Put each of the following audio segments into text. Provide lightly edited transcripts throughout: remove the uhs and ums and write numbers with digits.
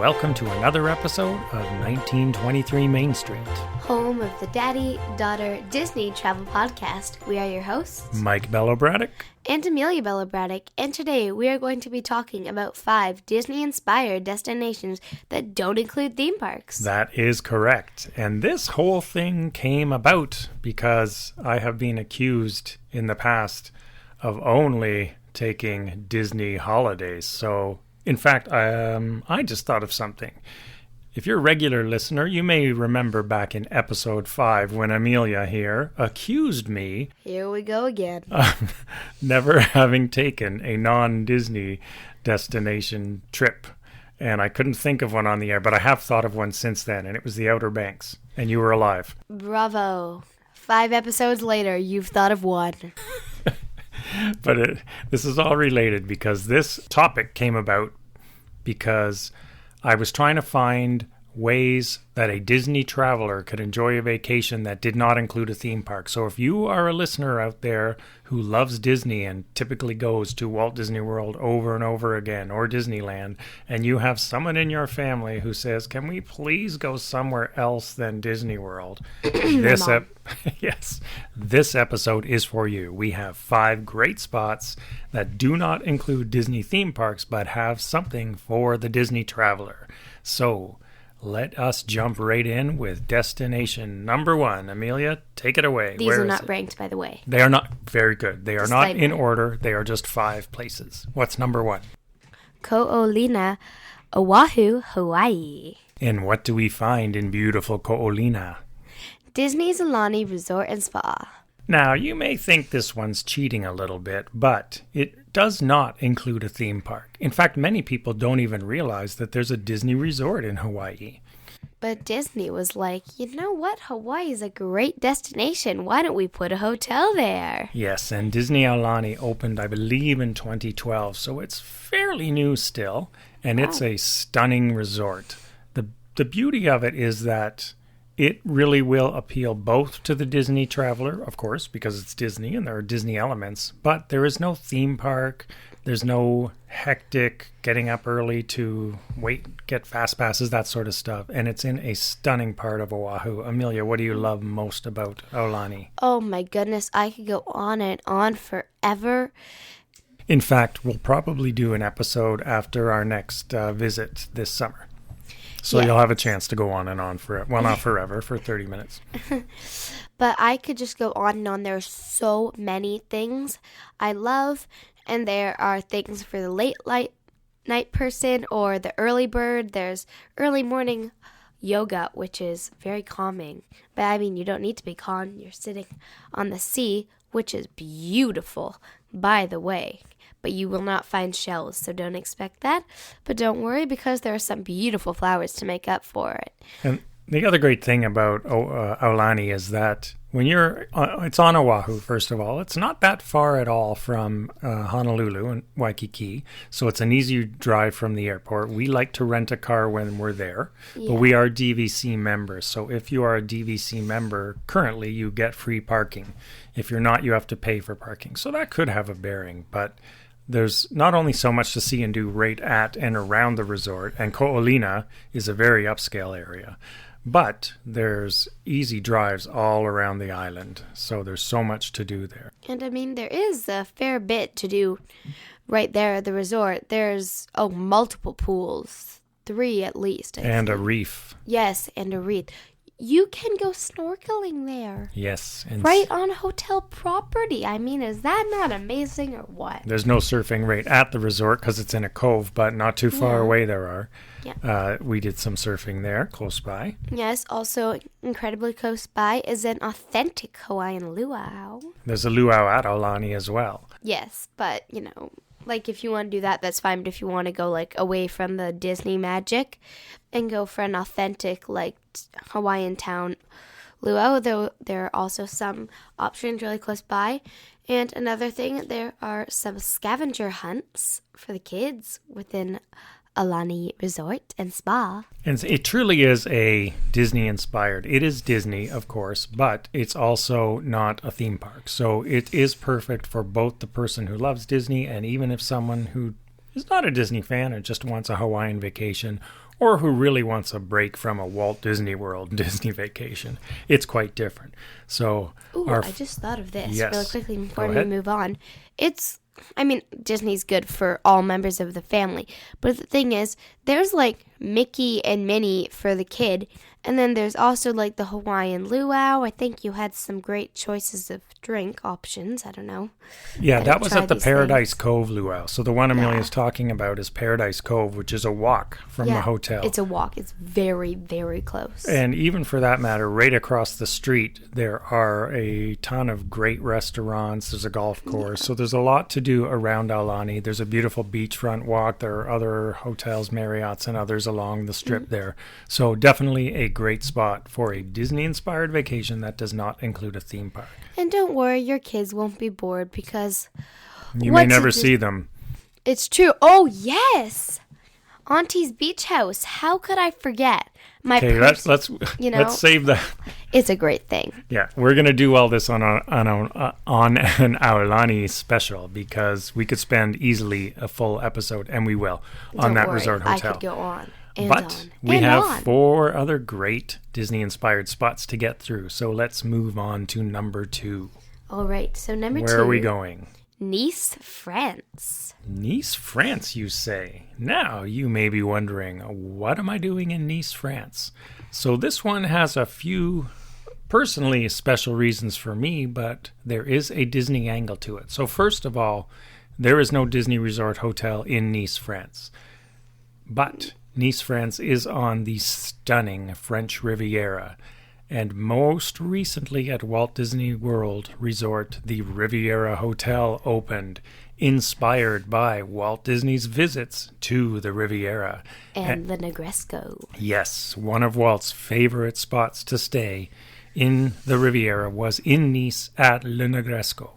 welcome to another episode of 1923 Main Street. Home of the Daddy-Daughter Disney Travel Podcast. We are your hosts, Mike Bello-Braddock and Amelia Bello-Braddock, and today we are going to be talking about 5 Disney-inspired destinations that don't include theme parks. That is correct. And this whole thing came about because I have been accused in the past of only taking Disney holidays. So, in fact, I just thought of something. If you're a regular listener, you may remember back in episode 5 when Amelia here accused me. Here we go again. Of never having taken a non-Disney destination trip. And I couldn't think of one on the air, but I have thought of one since then, and it was the Outer Banks. And you were alive. Bravo. 5 episodes later, you've thought of one. But this is all related because this topic came about because I was trying to find ways that a Disney traveler could enjoy a vacation that did not include a theme park. So if you are a listener out there who loves Disney and typically goes to Walt Disney World over and over again, or Disneyland, and you have someone in your family who says, can we please go somewhere else than Disney World? Yes, this episode is for you. We have 5 great spots that do not include Disney theme parks, but have something for the Disney traveler. So let us jump right in with destination number 1. Amelia, take it away. These are not ranked, by the way. They are not very good. They are not in order. They are just 5 places. What's number 1? Ko'olina, Oahu, Hawaii. And what do we find in beautiful Ko'olina? Disney's Aulani Resort and Spa. Now, you may think this one's cheating a little bit, but it does not include a theme park. In fact, many people don't even realize that there's a Disney resort in Hawaii. But Disney was like, you know what? Hawaii is a great destination. Why don't we put a hotel there? Yes, and Disney Aulani opened, I believe, in 2012, so it's fairly new still, and it's a stunning resort. The beauty of it is that it really will appeal both to the Disney traveler, of course, because it's Disney and there are Disney elements, but there is no theme park. There's no hectic getting up early to get fast passes, that sort of stuff. And it's in a stunning part of Oahu. Amelia, what do you love most about Aulani? Oh my goodness, I could go on and on forever. In fact, we'll probably do an episode after our next visit this summer. So You'll have a chance to go on and on not forever, for 30 minutes. But I could just go on and on. There are so many things I love, and there are things for the late night person or the early bird. There's early morning yoga, which is very calming. But I mean, you don't need to be calm. You're sitting on the sea, which is beautiful, by the way. But you will not find shells, so don't expect that. But don't worry, because there are some beautiful flowers to make up for it. And the other great thing about Aulani is that when it's on Oahu, first of all, it's not that far at all from Honolulu and Waikiki, so it's an easy drive from the airport. We like to rent a car when we're there, but we are DVC members, so if you are a DVC member, currently you get free parking. If you're not, you have to pay for parking, so that could have a bearing, but there's not only so much to see and do right at and around the resort, and Ko'olina is a very upscale area, but there's easy drives all around the island, so there's so much to do there. And I mean, there is a fair bit to do right there at the resort. There's, multiple pools, 3 at least. And a reef. Yes, and a reef. You can go snorkeling there. Yes. Right on hotel property. I mean, is that not amazing or what? There's no surfing right at the resort because it's in a cove, but not too far away there are. Yeah. We did some surfing there, close by. Yes, also incredibly close by is an authentic Hawaiian luau. There's a luau at Aulani as well. Yes, but, if you want to do that, that's fine. But if you want to go, away from the Disney magic and go for an authentic, Hawaiian town luau, though there are also some options really close by. And another thing, there are some scavenger hunts for the kids within Aulani Resort and Spa. And it truly is a Disney-inspired. It is Disney, of course, but it's also not a theme park. So it is perfect for both the person who loves Disney and even if someone who is not a Disney fan and just wants a Hawaiian vacation, or who really wants a break from a Walt Disney World Disney vacation. It's quite different. So, I just thought of this really quickly before we move on. Disney's good for all members of the family, but the thing is, there's like Mickey and Minnie for the kid, and then there's also like the Hawaiian luau. I think you had some great choices of drink options. I don't know. Yeah, that was at the Paradise Cove luau. So the one Amelia's talking about is Paradise Cove, which is a walk from the hotel. It's a walk. It's very, very close. And even for that matter, right across the street, there are a ton of great restaurants. There's a golf course. So there's a lot to do around Aulani. There's a beautiful beachfront walk. There are other hotels, Marriott's, and others along the strip there. So definitely a great spot for a Disney-inspired vacation that does not include a theme park. And don't worry, your kids won't be bored because you may never see them. It's true. Oh, yes. Auntie's Beach House. How could I forget? Let's save that. It's a great thing. Yeah, we're going to do all this on an Aulani special because we could spend easily a full episode, and we will, on that resort hotel. I could go on. We have 4 other great Disney-inspired spots to get through, so let's move on to number 2. All right, so number 2. Where are we going? Nice, France. Nice, France, you say? Now, you may be wondering, what am I doing in Nice, France? So this one has a few personally special reasons for me, but there is a Disney angle to it. So first of all, there is no Disney Resort Hotel in Nice, France. But Nice, France is on the stunning French Riviera, and most recently at Walt Disney World Resort, the Riviera Hotel opened, inspired by Walt Disney's visits to the Riviera. And the Negresco. Yes, one of Walt's favorite spots to stay in the Riviera was in Nice at Le Negresco.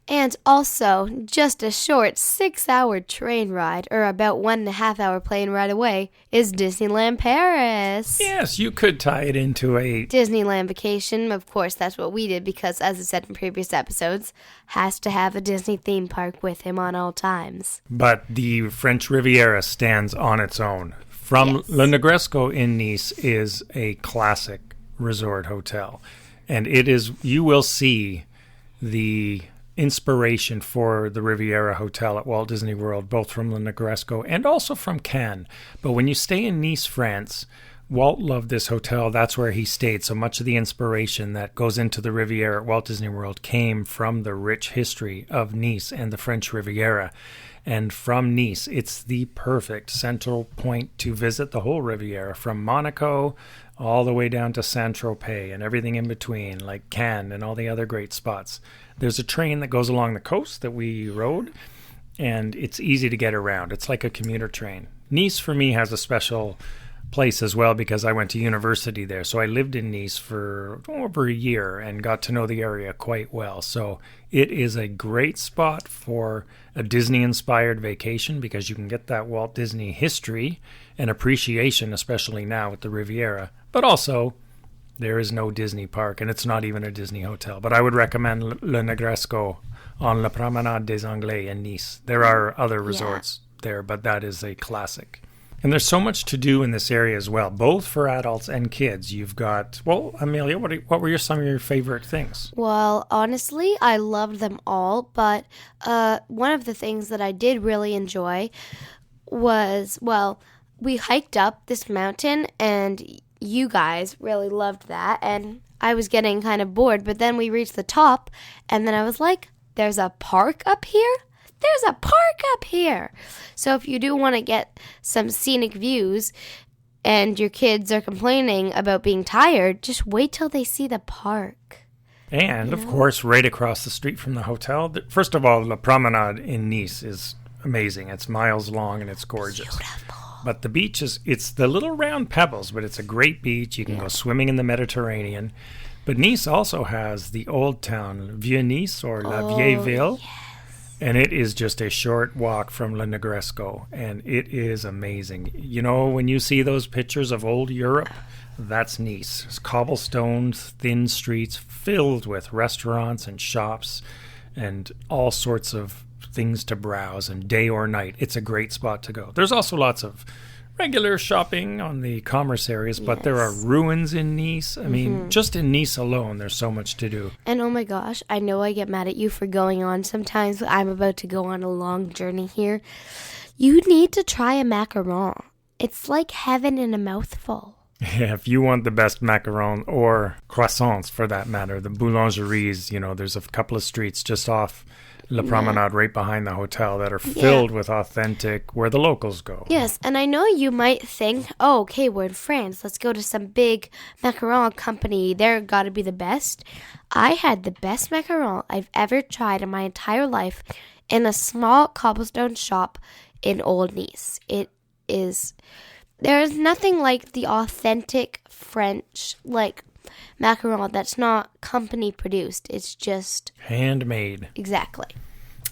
And also, just a short 6-hour train ride, or about 1.5-hour plane ride away, is Disneyland Paris. Yes, you could tie it into a Disneyland vacation. Of course, that's what we did because, as I said in previous episodes, has to have a Disney theme park with him on all times. But the French Riviera stands on its own. Le Negresco in Nice is a classic resort hotel. And you will see the inspiration for the Riviera Hotel at Walt Disney World, both from Le Negresco and also from Cannes. But when you stay in Nice, France, Walt loved this hotel. That's where he stayed. So much of the inspiration that goes into the Riviera at Walt Disney World came from the rich history of Nice and the French Riviera. And from Nice, it's the perfect central point to visit the whole Riviera, from Monaco all the way down to Saint-Tropez and everything in between, like Cannes and all the other great spots. There's a train that goes along the coast that we rode, and it's easy to get around. It's like a commuter train. Nice, for me, has a special place as well because I went to university there. So I lived in Nice for over a year and got to know the area quite well. So it is a great spot for a Disney-inspired vacation because you can get that Walt Disney history and appreciation, especially now with the Riviera. But also, there is no Disney park, and it's not even a Disney hotel. But I would recommend Le Negresco on La Promenade des Anglais in Nice. There are other resorts there, but that is a classic. And there's so much to do in this area as well, both for adults and kids. You've got, Amelia, what were some of your favorite things? Well, honestly, I loved them all, but one of the things that I did really enjoy was, we hiked up this mountain, and you guys really loved that, and I was getting kind of bored, but then we reached the top, and then I was like, there's a park up here? There's a park up here. So if you do want to get some scenic views and your kids are complaining about being tired, just wait till they see the park. And, of course, right across the street from the hotel. First of all, La Promenade in Nice is amazing. It's miles long and it's gorgeous. Beautiful. But the beach it's the little round pebbles, but it's a great beach. You can go swimming in the Mediterranean. But Nice also has the old town, Vieux Nice, or La Vieille Ville. Yes. And it is just a short walk from Le Negresco, and it is amazing. You know, when you see those pictures of old Europe, that's Nice. It's cobblestones, thin streets filled with restaurants and shops and all sorts of things to browse, and day or night, it's a great spot to go. There's also lots of regular shopping on the commerce areas, but there are ruins in Nice. I mean, just in Nice alone, there's so much to do. And oh my gosh, I know I get mad at you for going on sometimes, but I'm about to go on a long journey here. You need to try a macaron. It's like heaven in a mouthful. Yeah, if you want the best macaron or croissants for that matter, the boulangeries, there's a couple of streets just off La Promenade right behind the hotel that are filled with authentic, where the locals go. Yes, and I know you might think, oh, okay, we're in France. Let's go to some big macaron company. They're got to be the best. I had the best macaron I've ever tried in my entire life in a small cobblestone shop in Old Nice. There is nothing like the authentic French, macaron that's not company produced. It's just handmade. Exactly.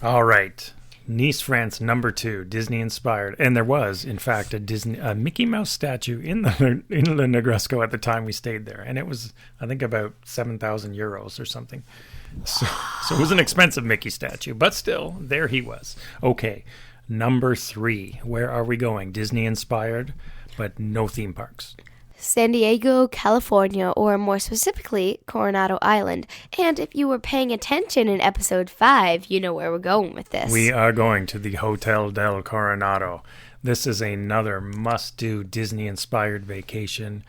All right. Nice, France, number 2, Disney inspired. And there was, in fact, a Mickey Mouse statue in Le Negresco at the time we stayed there. And it was, I think, about 7,000 euros or something. So it was an expensive Mickey statue, but still, there he was. Okay. Number 3. Where are we going? Disney inspired, but no theme parks. San Diego, California, or more specifically, Coronado Island. And if you were paying attention in episode 5, you know where we're going with this. We are going to the Hotel del Coronado. This is another must-do Disney-inspired vacation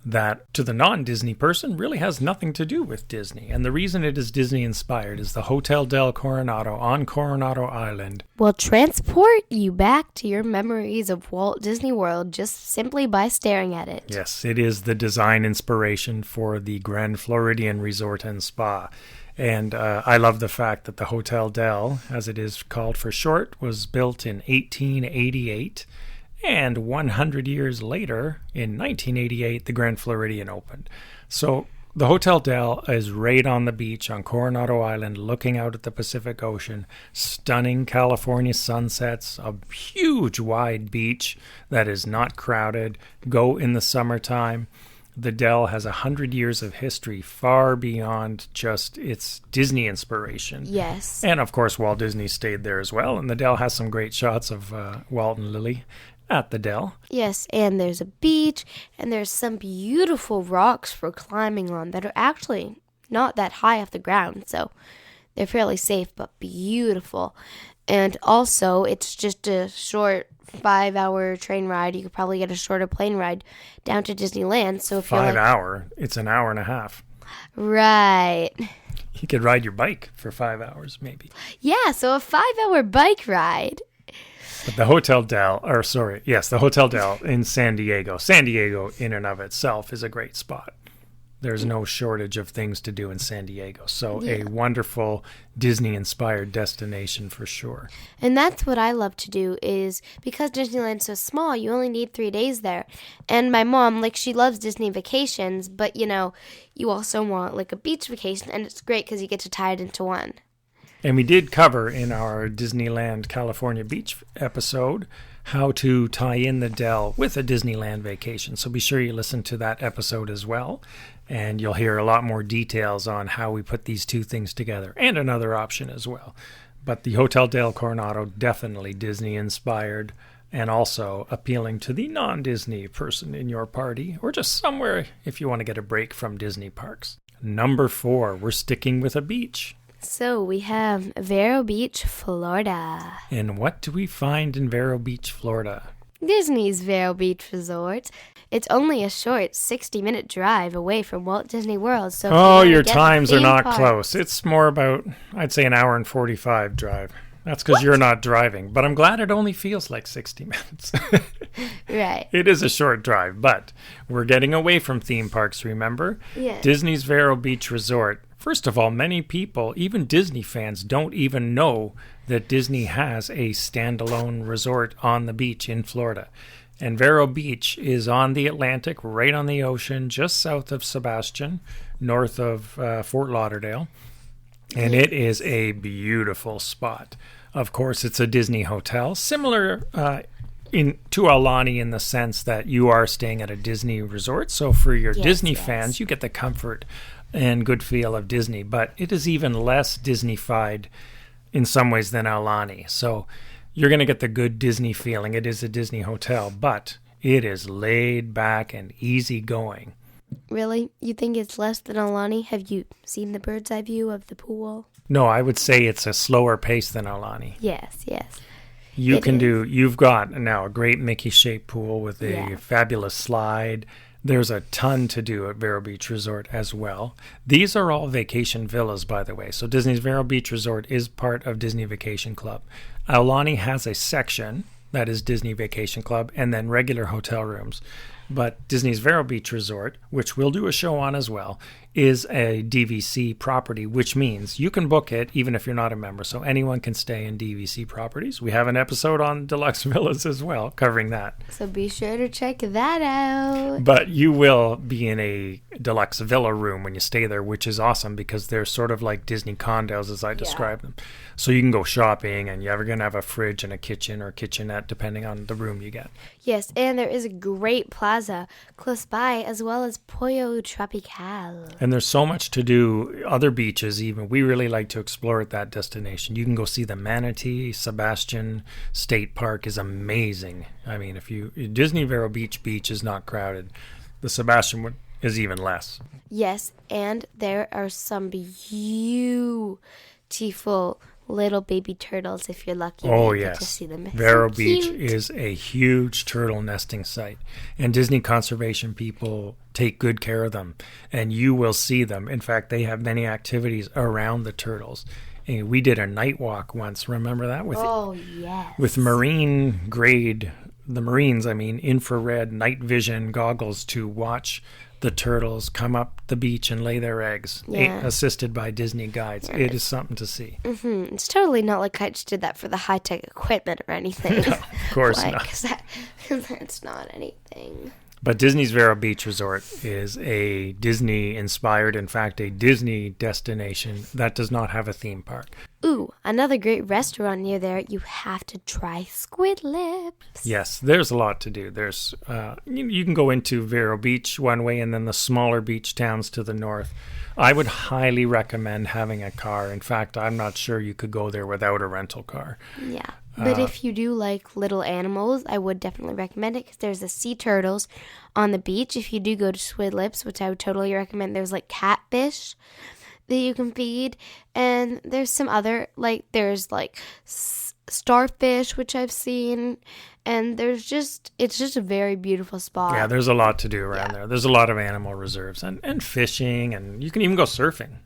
that, to the non-Disney person, really has nothing to do with Disney. And the reason it is Disney-inspired is the Hotel del Coronado on Coronado Island will transport you back to your memories of Walt Disney World just simply by staring at it. Yes, it is the design inspiration for the Grand Floridian Resort and Spa. And I love the fact that the Hotel del, as it is called for short, was built in 1888. And 100 years later, in 1988, the Grand Floridian opened. So the Hotel del is right on the beach on Coronado Island, looking out at the Pacific Ocean. Stunning California sunsets, a huge wide beach that is not crowded. Go in the summertime. The Del has 100 years of history, far beyond just its Disney inspiration. Yes. And of course, Walt Disney stayed there as well. And the Del has some great shots of Walt and Lily at the Del. Yes, and there's a beach, and there's some beautiful rocks for climbing on that are actually not that high off the ground, so they're fairly safe but beautiful. And also, it's just a short 5-hour train ride. You could probably get a shorter plane ride down to Disneyland. So if 5 hour, it's an hour and a half. Right. You could ride your bike for 5 hours, maybe. Yeah, so a 5-hour bike ride. But the Hotel del, the Hotel del in San Diego. San Diego, in and of itself, is a great spot. There's no shortage of things to do in San Diego. So a wonderful Disney-inspired destination for sure. And that's what I love to do is, because Disneyland's so small, you only need 3 days there. And my mom, she loves Disney vacations, but, you also want, a beach vacation, and it's great because you get to tie it into one. And we did cover in our Disneyland California Beach episode how to tie in the Del with a Disneyland vacation. So be sure you listen to that episode as well. And you'll hear a lot more details on how we put these two things together and another option as well. But the Hotel del Coronado, definitely Disney-inspired and also appealing to the non-Disney person in your party or just somewhere if you want to get a break from Disney parks. Number 4, we're sticking with a beach. So we have Vero Beach, Florida. And what do we find in Vero Beach, Florida? Disney's Vero Beach Resort. It's only a short 60-minute drive away from Walt Disney World. So your times are not close. It's more about, I'd say, an hour and 45 drive. That's because you're not driving. But I'm glad it only feels like 60 minutes. Right. It is a short drive, but we're getting away from theme parks, remember? Yeah. Disney's Vero Beach Resort. First of all, many people, even Disney fans, don't even know that Disney has a standalone resort on the beach in Florida. And Vero Beach is on the Atlantic, right on the ocean, just south of Sebastian, north of Fort Lauderdale. And it is a beautiful spot. Of course, it's a Disney hotel, similar to Aulani in the sense that you are staying at a Disney resort. So for your Disney fans, you get the comfort and good feel of Disney. But it is even less Disney-fied in some ways than Aulani. So you're going to get the good Disney feeling. It is a Disney hotel, but It is laid back and easygoing. Really? You think it's less than Aulani? Have you seen the bird's eye view of the pool? No, I would say it's a slower pace than Aulani. Yes. You've got now a great Mickey-shaped pool with a fabulous slide. There's a ton to do at Vero Beach Resort as well. These are all vacation villas, by the way. So Disney's Vero Beach Resort is part of Disney Vacation Club. Aulani has a section that is Disney Vacation Club and then regular hotel rooms. But Disney's Vero Beach Resort, which we'll do a show on as well, is a DVC property, which means you can book it even if you're not a member. So anyone can stay in DVC properties. We have an episode on deluxe villas as well, covering that. So be sure to check that out. But you will be in a deluxe villa room when you stay there, which is awesome because they're sort of like Disney condos as I describe them. So you can go shopping and you're going to have a fridge and a kitchen or kitchenette depending on the room you get. Yes, and there is a great plaza close by as well as Pollo Tropical. And there's so much to do. Other beaches even. We really like to explore at that destination. You can go see the Manatee. Sebastian State Park is amazing. I mean, Disney Vero Beach is not crowded. The Sebastian is even less. Yes, and there are some beautiful little baby turtles if you're lucky. Oh, you yes. get to see them. Vero So Beach cute. is a huge turtle nesting site. And Disney conservation people take good care of them. And you will see them. In fact, they have many activities around the turtles. And we did a night walk once. Remember that? With marine grade, the Marines, infrared night vision goggles to watch the turtles come up the beach and lay their eggs, assisted by Disney guides. It is something to see. Mm-hmm. It's totally not like I just did that for the high-tech equipment or anything. No, of course not. Because that's not anything. But Disney's Vero Beach Resort is a Disney-inspired, in fact, a Disney destination that does not have a theme park. Ooh, another great restaurant near there. You have to try squid lips. Yes, there's a lot to do. There's you can go into Vero Beach one way and then the smaller beach towns to the north. I would highly recommend having a car. In fact, I'm not sure you could go there without a rental car. Yeah. But if you do like little animals, I would definitely recommend it because there's the sea turtles on the beach. If you do go to Squid Lips, which I would totally recommend, there's like catfish that you can feed. And there's some other, there's starfish, which I've seen. And it's just a very beautiful spot. Yeah, there's a lot to do around there. There's a lot of animal reserves and fishing, and you can even go surfing.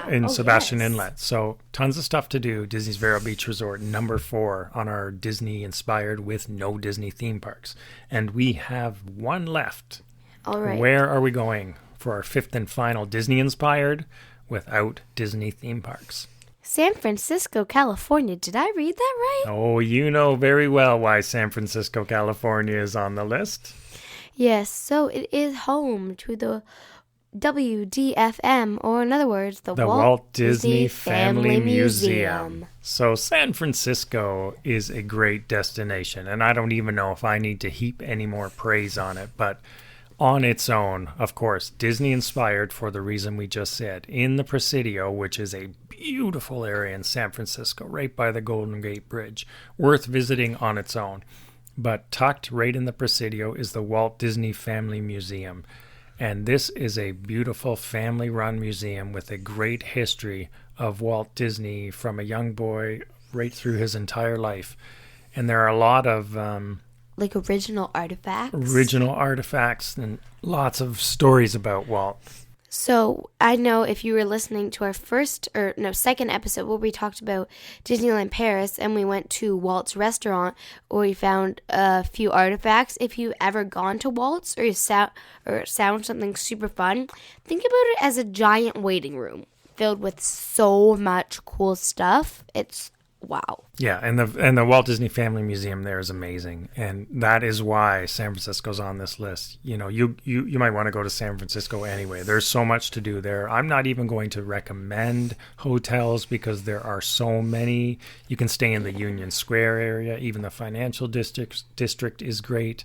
In Sebastian Inlet. So tons of stuff to do. Disney's Vero Beach Resort, number 4 on our Disney inspired with no Disney theme parks. And we have one left. All right. Where are we going for our 5th and final Disney inspired without Disney theme parks? San Francisco, California. Did I read that right? Oh, you know very well why San Francisco, California is on the list. Yes, so it is home to the WDFM, or in other words, the Walt Disney Family Museum. So San Francisco is a great destination, and I don't even know if I need to heap any more praise on it, but on its own, of course, Disney inspired for the reason we just said, in the Presidio, which is a beautiful area in San Francisco, right by the Golden Gate Bridge, worth visiting on its own. But tucked right in the Presidio is the Walt Disney Family Museum. And this is a beautiful family-run museum with a great history of Walt Disney from a young boy right through his entire life. And there are a lot of original artifacts? Original artifacts and lots of stories about Walt. So I know if you were listening to our second episode where we talked about Disneyland Paris and we went to Walt's restaurant where we found a few artifacts. If you've ever gone to Walt's or found something super fun, think about it as a giant waiting room filled with so much cool stuff. It's wow. Yeah, and the Walt Disney Family Museum there is amazing, and that is why San Francisco's on this list. You know, you might want to go to San Francisco anyway. There's so much to do there. I'm not even going to recommend hotels because there are so many. You can stay in the Union Square area. Even the financial district is great.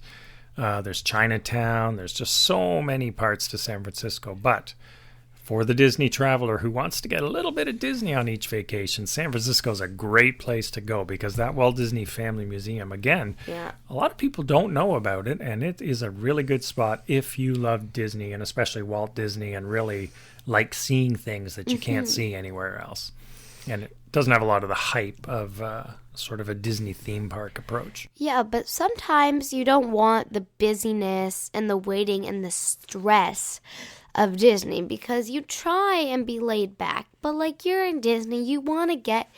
There's Chinatown. There's just so many parts to San Francisco. But For the Disney traveler who wants to get a little bit of Disney on each vacation, San Francisco is a great place to go because that Walt Disney Family Museum, again, a lot of people don't know about it, and it is a really good spot if you love Disney, and especially Walt Disney, and really like seeing things that you can't see anywhere else. And it doesn't have a lot of the hype of sort of a Disney theme park approach. Yeah, but sometimes you don't want the busyness and the waiting and the stress of Disney because you try and be laid back. But like you're in Disney, you want to get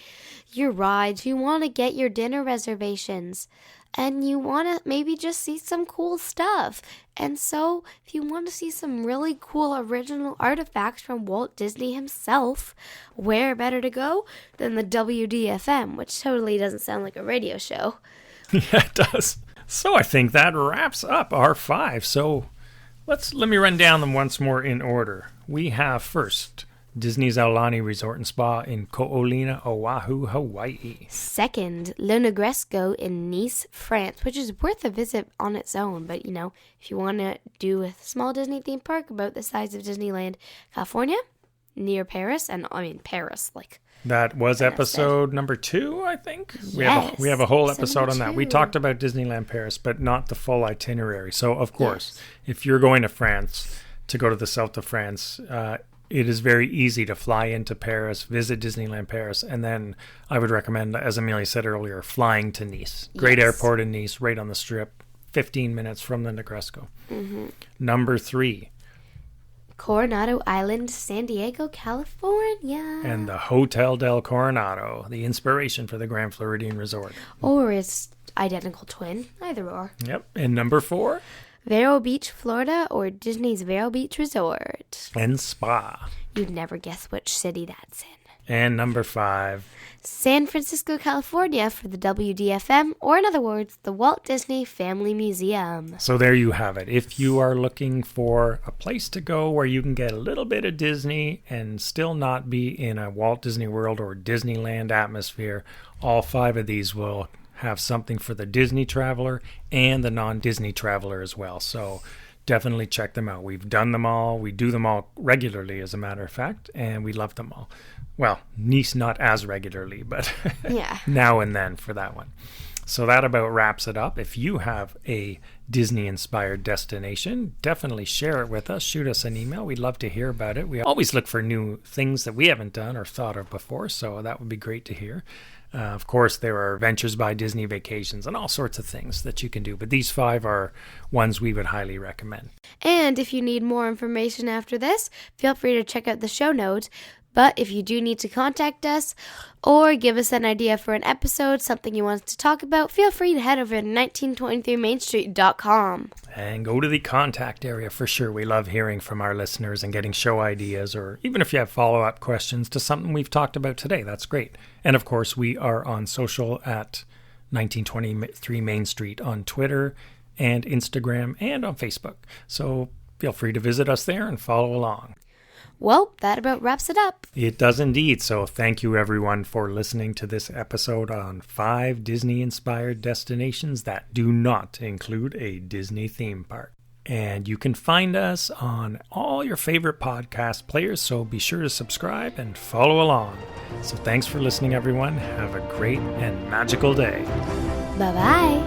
your rides, you want to get your dinner reservations, and you want to maybe just see some cool stuff. And so if you want to see some really cool original artifacts from Walt Disney himself, where better to go than the WDFM, which totally doesn't sound like a radio show. Yeah, it does. So I think that wraps up our 5. So let me run down them once more in order. We have first Disney's Aulani Resort and Spa in Ko'olina, Oahu, Hawaii. Second, Le Negresco in Nice, France, which is worth a visit on its own. But, if you want to do a small Disney theme park about the size of Disneyland, California, near Paris, Paris, like... That was episode number 2, I think. Yes. We have a whole episode on that. We talked about Disneyland Paris, but not the full itinerary. So, of course, if you're going to France, to go to the south of France, it is very easy to fly into Paris, visit Disneyland Paris, and then I would recommend, as Amelia said earlier, flying to Nice. Great airport in Nice, right on the Strip, 15 minutes from the Negresco. Number 3. Coronado Island, San Diego, California. And the Hotel del Coronado, the inspiration for the Grand Floridian Resort. Or its identical twin, either or. Yep. And number 4? Vero Beach, Florida, or Disney's Vero Beach Resort. And Spa. You'd never guess which city that's in. And number 5. San Francisco, California for the WDFM, or in other words, the Walt Disney Family Museum. So there you have it. If you are looking for a place to go where you can get a little bit of Disney and still not be in a Walt Disney World or Disneyland atmosphere, all 5 of these will have something for the Disney traveler and the non-Disney traveler as well. So definitely check them out. We've done them all. We do them all regularly, as a matter of fact, and we love them all. Well, Nice not as regularly, but now and then for that one. So that about wraps it up. If you have a Disney-inspired destination, definitely share it with us. Shoot us an email. We'd love to hear about it. We always look for new things that we haven't done or thought of before, so that would be great to hear. Of course, there are Ventures by Disney Vacations and all sorts of things that you can do, but these 5 are ones we would highly recommend. And if you need more information after this, feel free to check out the show notes. But if you do need to contact us or give us an idea for an episode, something you want us to talk about, feel free to head over to 1923mainstreet.com. And go to the contact area for sure. We love hearing from our listeners and getting show ideas, or even if you have follow-up questions to something we've talked about today, that's great. And of course, we are on social at 1923 Main Street on Twitter and Instagram and on Facebook. So feel free to visit us there and follow along. Well, that about wraps it up. It does indeed. So thank you, everyone, for listening to this episode on 5 Disney-inspired destinations that do not include a Disney theme park. And you can find us on all your favorite podcast players, so be sure to subscribe and follow along. So thanks for listening, everyone. Have a great and magical day. Bye-bye.